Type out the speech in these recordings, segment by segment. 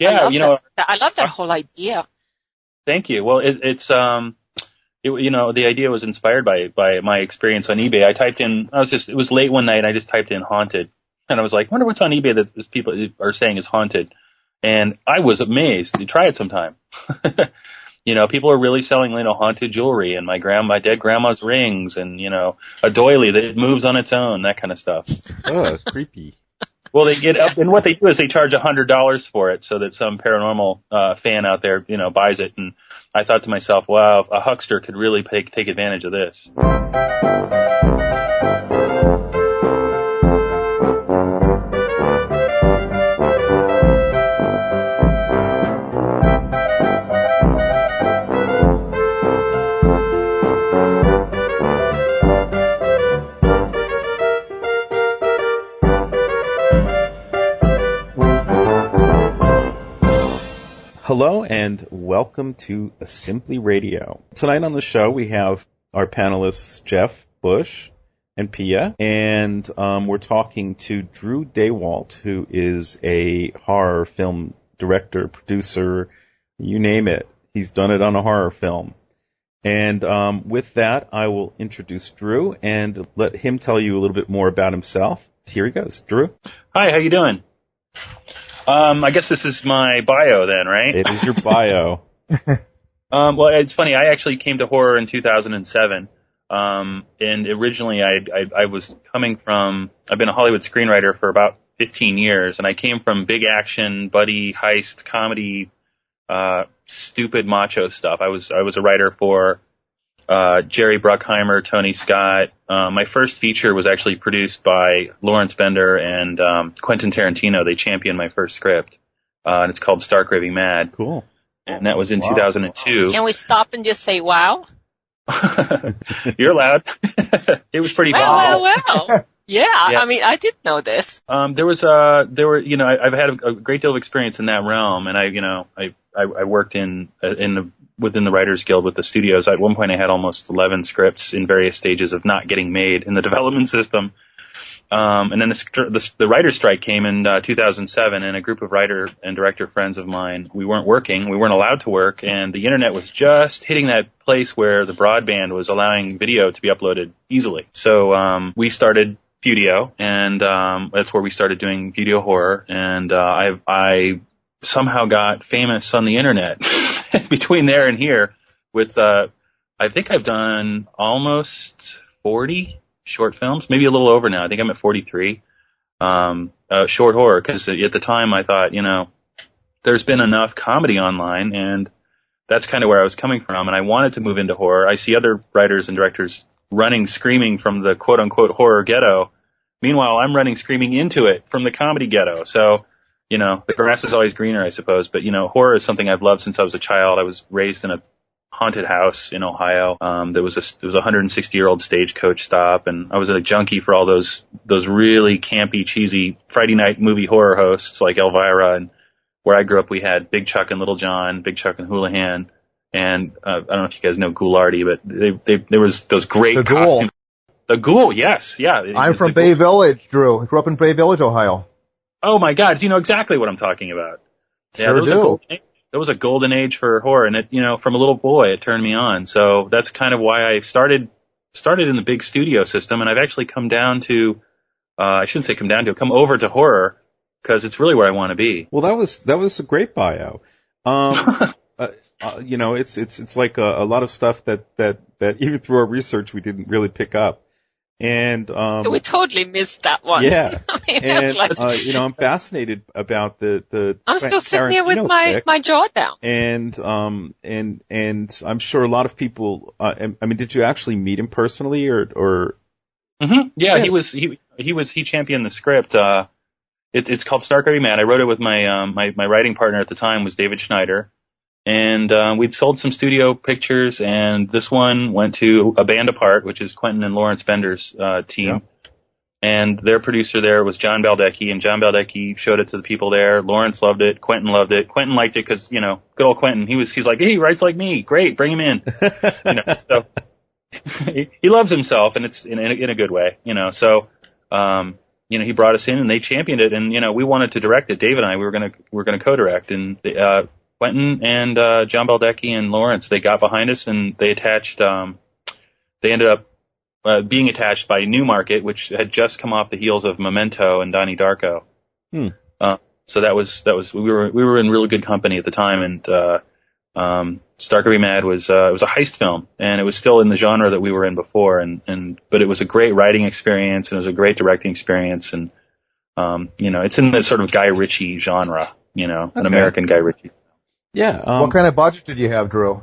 Yeah, I love that whole idea. Thank you. Well, it's the idea was inspired by my experience on eBay. I typed in, it was late one night, and I just typed in haunted, and I was like, wonder what's on eBay that people are saying is haunted, and I was amazed. You try it sometime. People are really selling, haunted jewelry, and my dead grandma's rings, and a doily that moves on its own, that kind of stuff. Oh, it's creepy. Well, they get up, and what they do is they charge $100 for it, so that some paranormal fan out there, buys it. And I thought to myself, wow, a huckster could really take advantage of this. Hello and welcome to Simply Radio. Tonight on the show we have our panelists Jeff Bush and Pia, and we're talking to Drew Daywalt, who is a horror film director, producer, you name it. He's done it on a horror film. And with that, I will introduce Drew and let him tell you a little bit more about himself. Here he goes. Drew? Hi, how you doing? I guess this is my bio then, right? It is your bio. Well, it's funny. I actually came to horror in 2007. And originally I was coming from, I've been a Hollywood screenwriter for about 15 years, and I came from big action, buddy, heist, comedy, stupid macho stuff. I was a writer for Jerry Bruckheimer, Tony Scott. My first feature was actually produced by Lawrence Bender and Quentin Tarantino. They championed my first script, and it's called Stark Raving Mad. Cool. And that was in 2002. Can we stop and just say wow? You're allowed. It was pretty well. Yeah, I mean, I didn't know this. I've had a great deal of experience in that realm, and I worked within the Writers Guild with the studios. At one point I had almost 11 scripts in various stages of not getting made in the development system. And then the writer's strike came in 2007, and a group of writer and director friends of mine, we weren't working, we weren't allowed to work, and the internet was just hitting that place where the broadband was allowing video to be uploaded easily. So we started Fudio, and that's where we started doing video horror, and I somehow got famous on the internet between there and here with I think I've done almost 40 short films, maybe a little over now. I think I'm at 43 short horror, because at the time I thought, there's been enough comedy online, and that's kind of where I was coming from, and I wanted to move into horror. I see other writers and directors running screaming from the quote-unquote horror ghetto. Meanwhile, I'm running screaming into it from the comedy ghetto. So, the grass is always greener, I suppose. But, horror is something I've loved since I was a child. I was raised in a haunted house in Ohio. There was a 160-year-old stagecoach stop, and I was a junkie for all those really campy, cheesy Friday night movie horror hosts like Elvira. And where I grew up, we had Big Chuck and Little John, Big Chuck and Houlihan. And I don't know if you guys know Ghoulardi, but there was those great costumes. The Ghoul, yes, yeah. I'm from Bay Village, Drew. I grew up in Bay Village, Ohio. Oh my God, you know exactly what I'm talking about. Sure do. There was a golden age for horror, and it, from a little boy, it turned me on. So that's kind of why I started in the big studio system, and I've actually come over to horror, because it's really where I want to be. Well, that was a great bio. It's like a lot of stuff that even through our research we didn't really pick up. And we totally missed that one. Yeah, I mean, I'm fascinated about the. I'm still sitting here with my jaw down. And I'm sure a lot of people. I mean, did you actually meet him personally, or? Mm-hmm. Yeah, he championed the script. It's called Stark Raving Mad. I wrote it with my writing partner at the time was David Schneider. And we'd sold some studio pictures, and this one went to A Band Apart, which is Quentin and Lawrence Bender's team. Yeah. And their producer there was John Baldecchi, and John Baldecchi showed it to the people there. Lawrence loved it. Quentin loved it. Quentin liked it because, good old Quentin, he's like, hey, he writes like me. Great, bring him in. So he loves himself, and it's in a good way, So he brought us in and they championed it, and we wanted to direct it. Dave and I, we were gonna co-direct, and Quentin and John Baldecchi and Lawrence, they got behind us and they attached. They ended up being attached by Newmarket, which had just come off the heels of Memento and Donnie Darko. So that was we were in really good company at the time, and Starker Be Mad was it was a heist film, and it was still in the genre that we were in before, but it was a great writing experience and it was a great directing experience, and it's in the sort of Guy Ritchie genre, an American Guy Ritchie. Yeah. What kind of budget did you have, Drew?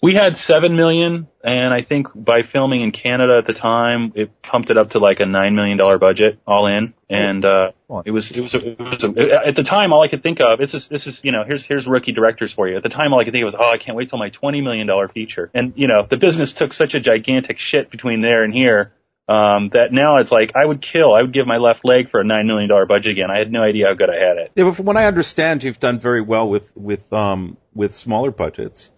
We had $7 million, and I think by filming in Canada at the time, it pumped it up to like a $9 million budget all in. And it was at the time, all I could think of, this is here's rookie directors for you. At the time, all I could think of was, I can't wait till my $20 million feature. And the business took such a gigantic shit between there and here that now it's like I would give my left leg for a $9 million budget again. I had no idea how good I had it. Yeah, but from what I understand, you've done very well with smaller budgets.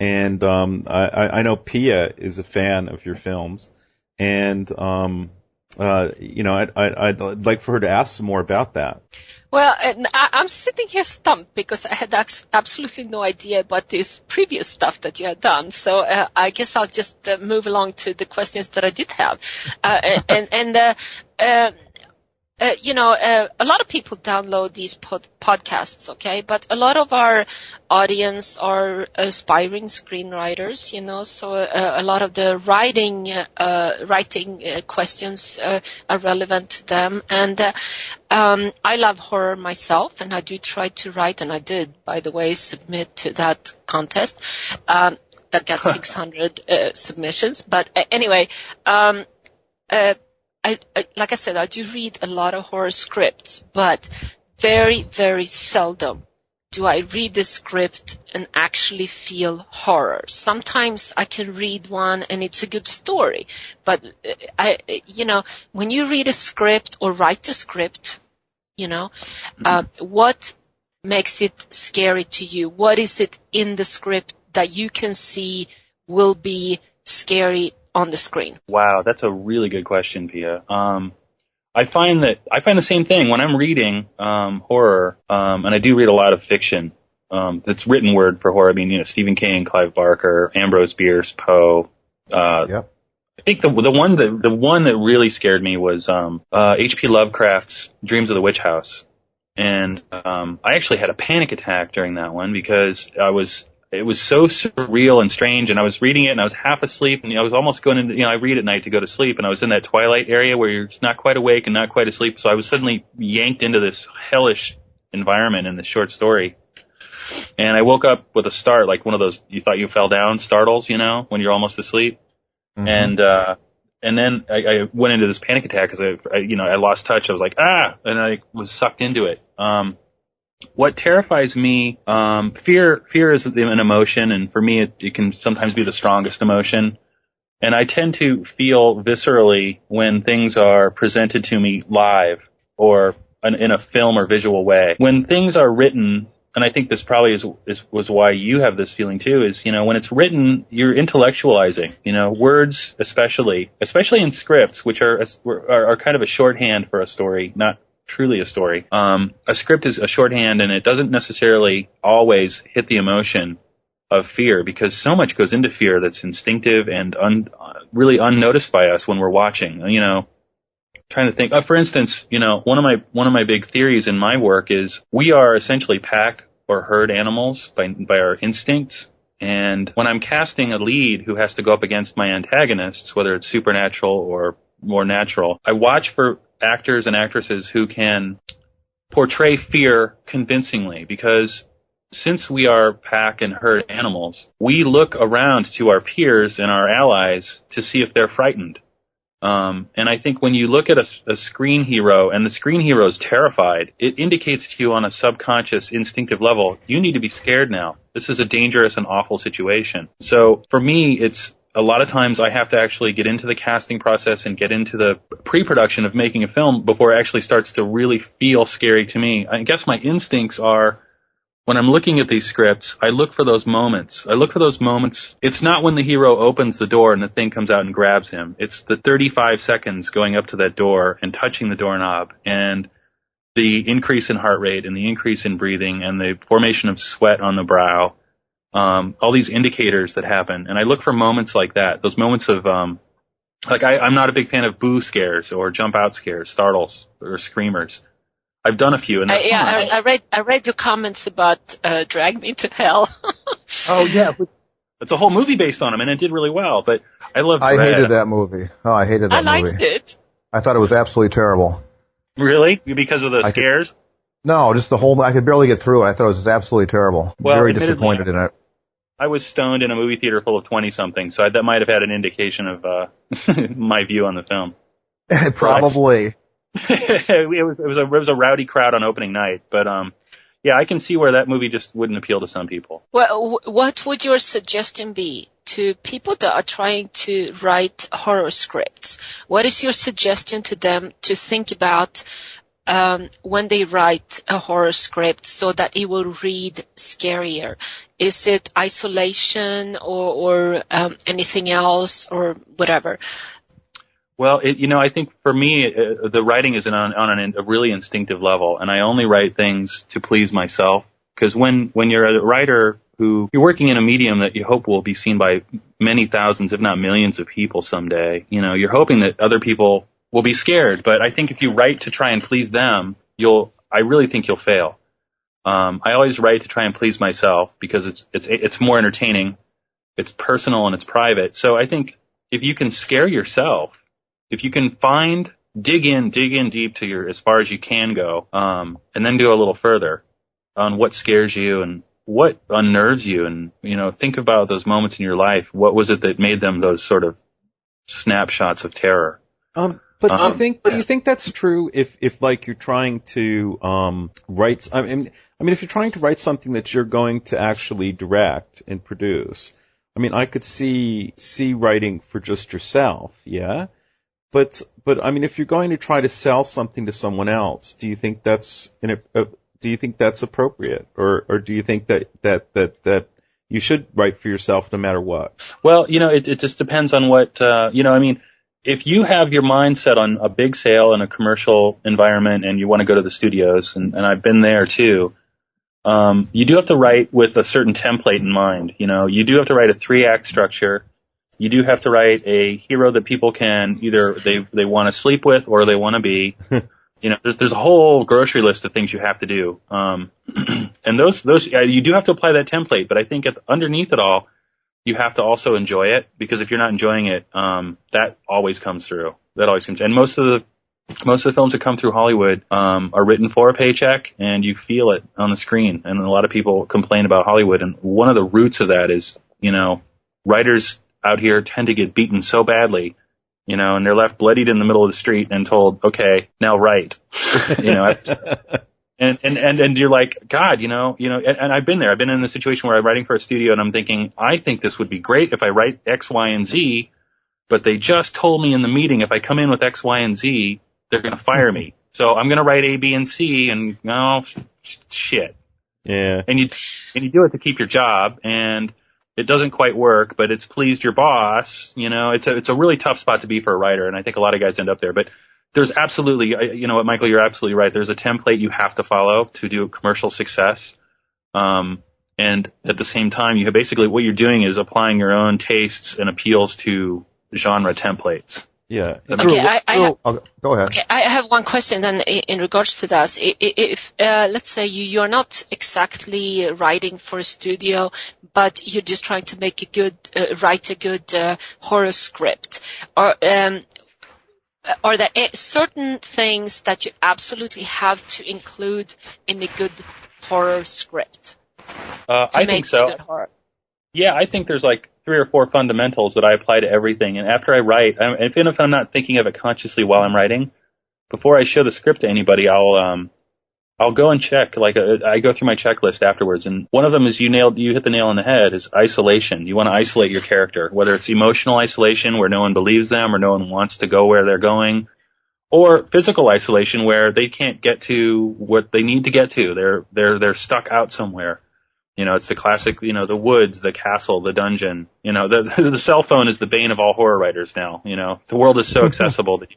And I know Pia is a fan of your films, and I'd like for her to ask some more about that. Well, I'm sitting here stumped because I had absolutely no idea about this previous stuff that you had done. So I guess I'll just move along to the questions that I did have. A lot of people download these podcasts, okay? But a lot of our audience are aspiring screenwriters, so a lot of the writing questions are relevant to them. And I love horror myself, and I do try to write, and I did, by the way, submit to that contest that got 600 submissions. But anyway, like I said, I do read a lot of horror scripts, but very, very seldom do I read the script and actually feel horror. Sometimes I can read one and it's a good story, but when you read a script or write a script, what makes it scary to you? What is it in the script that you can see will be scary on the screen? Wow, that's a really good question, Pia. I find the same thing when I'm reading horror, and I do read a lot of fiction that's written word for horror. I mean, Stephen King, Clive Barker, Ambrose Bierce, Poe. Yep. I think the one that really scared me was H.P. Lovecraft's Dreams of the Witch House, and I actually had a panic attack during that one because it was so surreal and strange, and I was reading it and I was half asleep, and I was almost going into, I read at night to go to sleep, and I was in that twilight area where you're just not quite awake and not quite asleep, so I was suddenly yanked into this hellish environment in this short story. And I woke up with a start, like one of those you thought you fell down startles, when you're almost asleep. Mm-hmm. And then I went into this panic attack because I lost touch. I was like, and I was sucked into it. What terrifies me, fear is an emotion, and for me it can sometimes be the strongest emotion. And I tend to feel viscerally when things are presented to me live or in a film or visual way. When things are written, and I think this probably was why you have this feeling too, is, when it's written, you're intellectualizing, words especially in scripts, which are kind of a shorthand for a story, not truly a story. A script is a shorthand, and it doesn't necessarily always hit the emotion of fear, because so much goes into fear that's instinctive and really unnoticed by us when we're watching. Trying to think. For instance, one of my big theories in my work is we are essentially pack or herd animals by our instincts. And when I'm casting a lead who has to go up against my antagonists, whether it's supernatural or more natural, I watch for actors and actresses who can portray fear convincingly, because since we are pack and herd animals, we look around to our peers and our allies to see if they're frightened. And I think when you look at a screen hero and the screen hero is terrified, it indicates to you on a subconscious, instinctive level, you need to be scared now. This is a dangerous and awful situation. So for me, it's a lot of times I have to actually get into the casting process and get into the pre-production of making a film before it actually starts to really feel scary to me. I guess my instincts are when I'm looking at these scripts, I look for those moments. It's not when the hero opens the door and the thing comes out and grabs him. It's the 35 seconds going up to that door and touching the doorknob, and the increase in heart rate and the increase in breathing and the formation of sweat on the brow. All these indicators that happen. And I look for moments like that. Those moments of, I'm not a big fan of boo scares or jump out scares, startles or screamers. I've done a few. And I read your comments about Drag Me to Hell. Oh yeah, it's a whole movie based on them, and it did really well. But I hated that movie. Oh, I hated that movie. I liked it. I thought it was absolutely terrible. Really? Because of the scares? No, just the whole. I could barely get through it. I thought it was absolutely terrible. Well, very disappointed in it. I was stoned in a movie theater full of 20-somethings, so that might have had an indication of my view on the film. Probably. It was a rowdy crowd on opening night, but yeah, I can see where that movie just wouldn't appeal to some people. Well, what would your suggestion be to people that are trying to write horror scripts? What is your suggestion to them to think about when they write a horror script so that it will read scarier? Is it isolation or anything else or whatever? Well, I think for me, the writing is on a really instinctive level, and I only write things to please myself. Because when you're a writer you're working in a medium that you hope will be seen by many thousands, if not millions of people someday, you're hoping that other people will be scared. But I think if you write to try and please them, I really think you'll fail. I always write to try and please myself because it's more entertaining, it's personal, and it's private. So I think if you can scare yourself, if you can dig in deep to as far as you can go, and then go a little further on what scares you and what unnerves you, and, think about those moments in your life. What was it that made them those sort of snapshots of terror? But do you think that's true if like you're trying to, write, I mean, if you're trying to write something that you're going to actually direct and produce, I mean, I could see writing for just yourself, yeah? But I mean, if you're going to try to sell something to someone else, do you think that's appropriate, or do you think that you should write for yourself no matter what? Well, it just depends on what I mean, if you have your mind set on a big sale in a commercial environment and you want to go to the studios, and I've been there too, you do have to write with a certain template in mind. You do have to write a 3-act structure. You do have to write a hero that people can either they want to sleep with or they want to be. There's a whole grocery list of things you have to do. And those you do have to apply that template, but I think underneath it all, you have to also enjoy it, because if you're not enjoying it, that always comes through. And most of the films that come through Hollywood are written for a paycheck, and you feel it on the screen. And a lot of people complain about Hollywood, and one of the roots of that is, writers out here tend to get beaten so badly, and they're left bloodied in the middle of the street and told, okay, now write. And you're like, God, and I've been there. I've been in the situation where I'm writing for a studio and I'm thinking, I think this would be great if I write X, Y, and Z, but they just told me in the meeting if I come in with X, Y, and Z, they're going to fire me. So I'm going to write A, B, and C, and shit. Yeah. And you do it to keep your job, and it doesn't quite work, but it's pleased your boss. It's a really tough spot to be for a writer, and I think a lot of guys end up there. But there's absolutely, what, Michael, you're absolutely right. There's a template you have to follow to do commercial success. And at the same time, basically what you're doing is applying your own tastes and appeals to genre templates. Yeah. Okay, go ahead. Okay, I have one question then in regards to that. If let's say you're not exactly writing for a studio, but you're just trying to make write a good horror script, or are there certain things that you absolutely have to include in a good horror script? I think so. Yeah, I think there's like 3 or 4 fundamentals that I apply to everything. And after I write, even if I'm not thinking of it consciously while I'm writing, before I show the script to anybody, I'll go and check. I go through my checklist afterwards, and one of them is you hit the nail on the head, is isolation. You want to isolate your character, whether it's emotional isolation where no one believes them or no one wants to go where they're going, or physical isolation where they can't get to what they need to get to. They're stuck out somewhere. You know, it's the classic, you know, the woods, the castle, the dungeon. You know, the cell phone is the bane of all horror writers now. You know, the world is so accessible that